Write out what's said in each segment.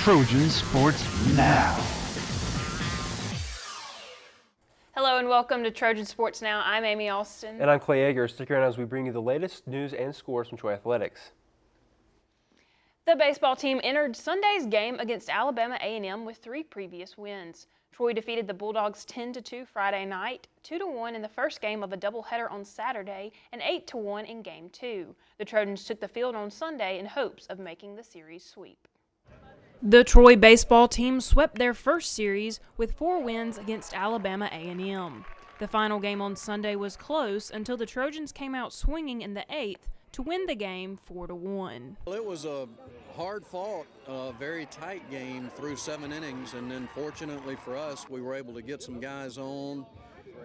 Trojan Sports Now. Hello and welcome to Trojan Sports Now. I'm Amy Alston. And I'm Clay Yeager. Stick around as we bring you the latest news and scores from Troy Athletics. The baseball team entered Sunday's game against Alabama A&M with 3 previous wins. Troy defeated the Bulldogs 10-2 Friday night, 2-1 in the first game of a doubleheader on Saturday, and 8-1 in Game 2. The Trojans took the field on Sunday in hopes of making the series sweep. The Troy baseball team swept their first series with 4 wins against Alabama A&M. The final game on Sunday was close until the Trojans came out swinging in the 8th to win the game 4-1. Well, it was a hard-fought, very tight game through 7 innings, and then fortunately for us, we were able to get some guys on,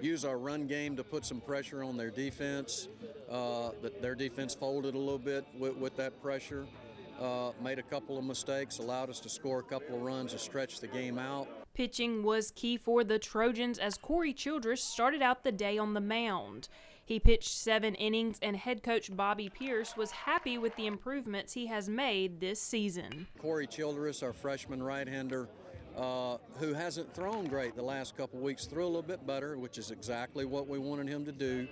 use our run game to put some pressure on their defense. Their defense folded a little bit with that pressure. Made a couple of mistakes, allowed us to score a couple of runs to stretch the game out. Pitching was key for the Trojans as Corey Childress started out the day on the mound. He pitched 7 innings, and head coach Bobby Pierce was happy with the improvements he has made this season. Corey Childress, our freshman right-hander, who hasn't thrown great the last couple weeks, threw a little bit better, which is exactly what we wanted him to do,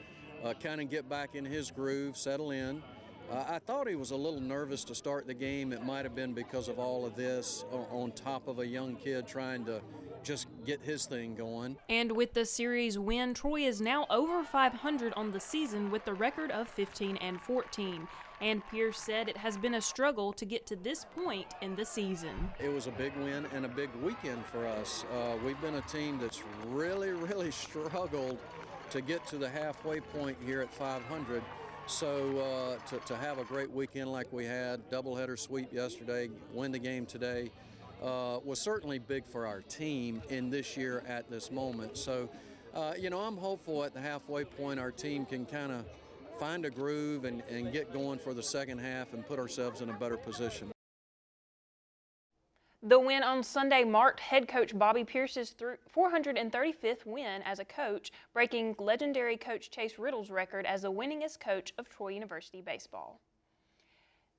kind of get back in his groove, settle in. I thought he was a little nervous to start the game. It might have been because of all of this on top of a young kid trying to just get his thing going. And with the series win, Troy is now over 500 on the season with the record of 15-14. And Pierce said it has been a struggle to get to this point in the season. It was a big win and a big weekend for us. We've been a team that's really struggled to get to the halfway point here at 500. So to have a great weekend like we had, doubleheader sweep yesterday, win the game today, was certainly big for our team in this year at this moment. So, I'm hopeful at the halfway point our team can kind of find a groove and get going for the second half and put ourselves in a better position. The win on Sunday marked head coach Bobby Pierce's 435th win as a coach, breaking legendary coach Chase Riddle's record as the winningest coach of Troy University baseball.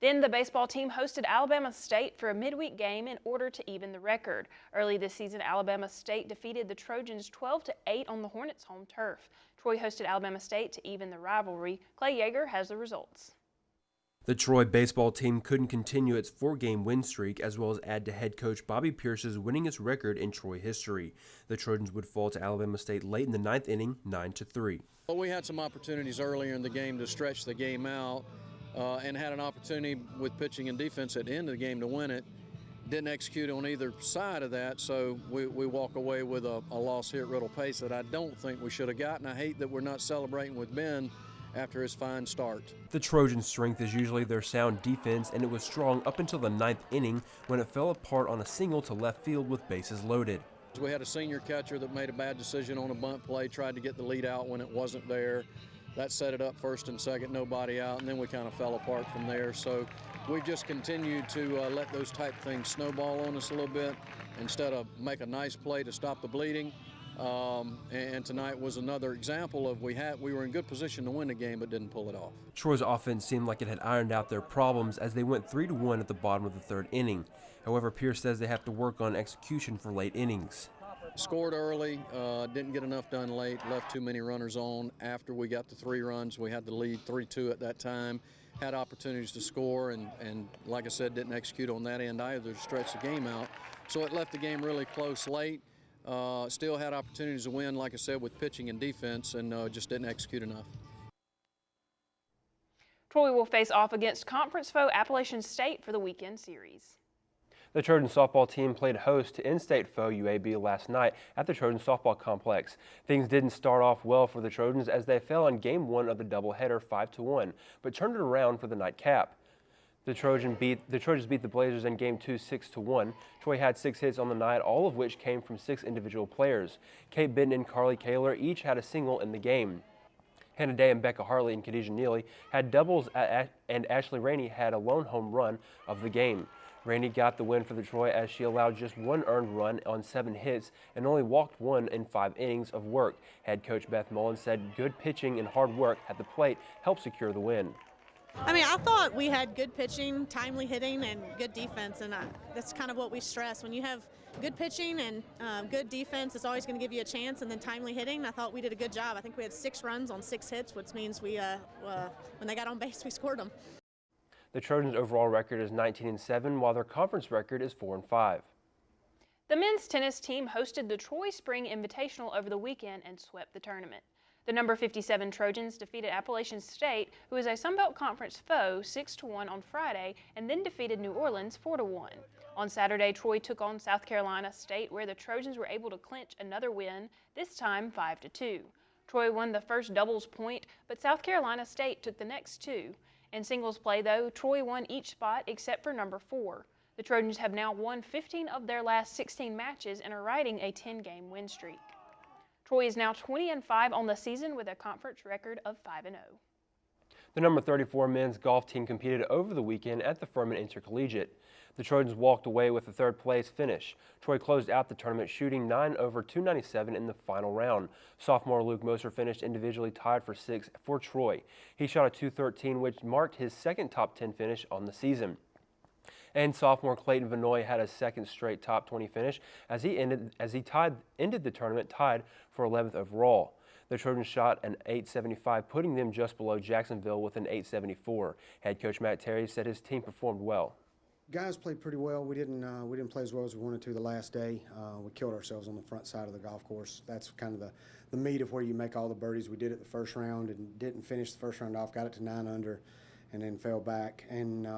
Then the baseball team hosted Alabama State for a midweek game in order to even the record. Early this season, Alabama State defeated the Trojans 12-8 on the Hornets' home turf. Troy hosted Alabama State to even the rivalry. Clay Yeager has the results. The Troy baseball team couldn't continue its 4-game win streak as well as add to head coach Bobby Pierce's winningest record in Troy history. The Trojans would fall to Alabama State late in the 9th inning, 9-3. Well, we had some opportunities earlier in the game to stretch the game out and had an opportunity with pitching and defense at the end of the game to win it. Didn't execute on either side of that, so we walk away with a loss here at Riddle Pace that I don't think we should have gotten. I hate that we're not celebrating with Ben after his fine start. The Trojans' strength is usually their sound defense, and it was strong up until the 9th inning when it fell apart on a single to left field with bases loaded. We had a senior catcher that made a bad decision on a bunt play, tried to get the lead out when it wasn't there. That set it up first and second, nobody out, and then we kind of fell apart from there. So we've just continued to let those type of things snowball on us a little bit instead of make a nice play to stop the bleeding. And tonight was another example of we were in good position to win the game but didn't pull it off. Troy's offense seemed like it had ironed out their problems as they went 3-1 at the bottom of the 3rd inning. However, Pierce says they have to work on execution for late innings. Scored early, didn't get enough done late, left too many runners on. After we got the 3 runs, we had the lead 3-2 at that time. Had opportunities to score and like I said, didn't execute on that end either to stretch the game out. So it left the game really close late. Still had opportunities to win, like I said, with pitching and defense, and just didn't execute enough. Troy will face off against conference foe Appalachian State for the weekend series. The Trojan softball team played host to in-state foe UAB last night at the Trojan softball complex. Things didn't start off well for the Trojans as they fell on Game 1 of the doubleheader 5-1, but turned it around for the nightcap. The Trojans beat the Blazers in Game 2 6-1. Troy had 6 hits on the night, all of which came from 6 individual players. Kate Bitten and Carly Kaler each had a single in the game. Hannah Day and Becca Hartley and Khadijah Neely had doubles and Ashley Rainey had a lone home run of the game. Rainey got the win for the Troy as she allowed just 1 earned run on 7 hits and only walked 1 in 5 innings of work. Head coach Beth Mullen said good pitching and hard work at the plate helped secure the win. I mean, I thought we had good pitching, timely hitting, and good defense, and that's kind of what we stress. When you have good pitching and good defense, it's always going to give you a chance, and then timely hitting, I thought we did a good job. I think we had 6 runs on 6 hits, which means we, when they got on base, we scored them. The Trojans' overall record is 19-7, while their conference record is 4-5. The men's tennis team hosted the Troy Spring Invitational over the weekend and swept the tournament. The number 57 Trojans defeated Appalachian State, who is a Sunbelt Conference foe, 6-1 on Friday, and then defeated New Orleans 4-1. On Saturday, Troy took on South Carolina State, where the Trojans were able to clinch another win, this time 5-2. Troy won the first doubles point, but South Carolina State took the next 2. In singles play, though, Troy won each spot except for number 4. The Trojans have now won 15 of their last 16 matches and are riding a 10-game win streak. Troy is now 20-5 on the season with a conference record of 5-0. The number 34 men's golf team competed over the weekend at the Furman Intercollegiate. The Trojans walked away with a third-place finish. Troy closed out the tournament shooting 9 over 297 in the final round. Sophomore Luke Moser finished individually tied for 6th for Troy. He shot a .213, which marked his second top 10 finish on the season. And sophomore Clayton Vanoy had a second straight top 20 finish as he ended the tournament tied for 11th overall. The Trojans shot an .875, putting them just below Jacksonville with an .874. Head coach Matt Terry said his team performed well. Guys played pretty well. We didn't play as well as we wanted to the last day. We killed ourselves on the front side of the golf course. That's kind of the meat of where you make all the birdies. We did it the first round and didn't finish the first round off. Got it to 9 under, and then fell back. And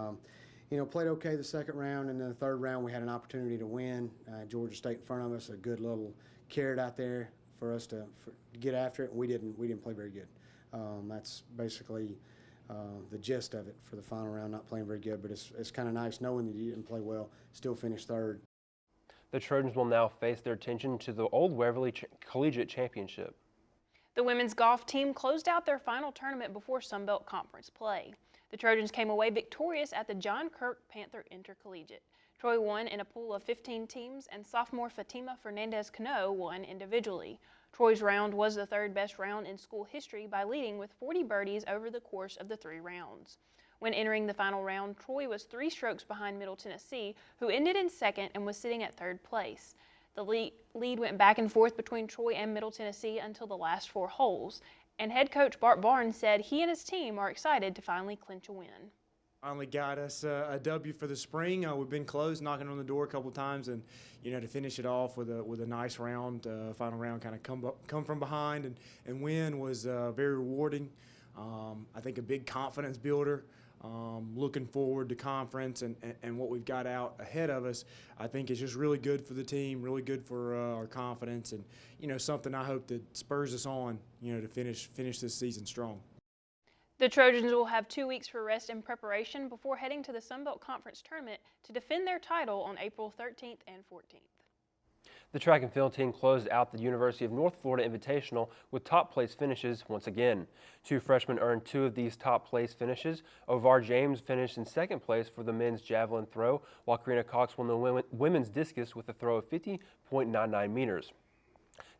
played okay the second round, and then the third round we had an opportunity to win. Georgia State in front of us, a good little carrot out there for us to get after it, and we didn't play very good. That's basically the gist of it for the final round, not playing very good, but it's kind of nice knowing that you didn't play well, still finished third. The Trojans will now face their attention to the Old Waverly Collegiate Championship. The women's golf team closed out their final tournament before Sunbelt Conference play. The Trojans came away victorious at the John Kirk Panther Intercollegiate. Troy won in a pool of 15 teams, and sophomore Fatima Fernandez-Cano won individually. Troy's round was the third best round in school history by leading with 40 birdies over the course of the 3 rounds. When entering the final round, Troy was 3 strokes behind Middle Tennessee, who ended in second and was sitting at third place. The lead went back and forth between Troy and Middle Tennessee until the last 4 holes, and head coach Bart Barnes said he and his team are excited to finally clinch a win. Finally got us a W for the spring. We've been close, knocking on the door a couple times, and to finish it off with a nice round, final round, kind of come from behind and win was very rewarding. I think a big confidence builder. Looking forward to conference and what we've got out ahead of us, I think is just really good for the team, really good for our confidence, and something I hope that spurs us on, to finish this season strong. The Trojans will have 2 weeks for rest and preparation before heading to the Sunbelt Conference Tournament to defend their title on April 13th and 14th. The track and field team closed out the University of North Florida Invitational with top place finishes once again. 2 freshmen earned 2 of these top place finishes. Ovar James finished in second place for the men's javelin throw, while Karina Cox won the women's discus with a throw of 50.99 meters.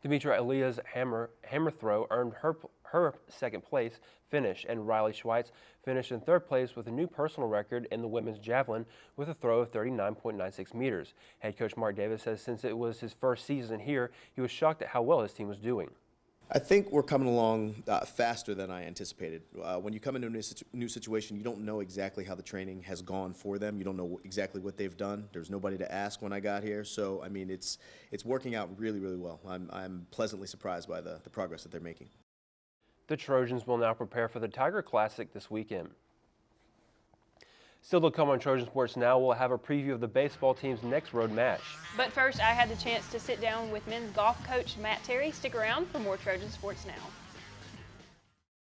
Demetra Elia's hammer throw earned her second place finish, and Riley Schweitz finished in third place with a new personal record in the women's javelin with a throw of 39.96 meters. Head coach Mark Davis says since it was his first season here, he was shocked at how well his team was doing. I think we're coming along faster than I anticipated. When you come into a new situation, you don't know exactly how the training has gone for them. You don't know exactly what they've done. There's nobody to ask when I got here. So, I mean, it's working out really, really well. I'm pleasantly surprised by the progress that they're making. The Trojans will now prepare for the Tiger Classic this weekend. Still to come on Trojan Sports Now, we'll have a preview of the baseball team's next road match. But first, I had the chance to sit down with men's golf coach Matt Terry. Stick around for more Trojan Sports Now.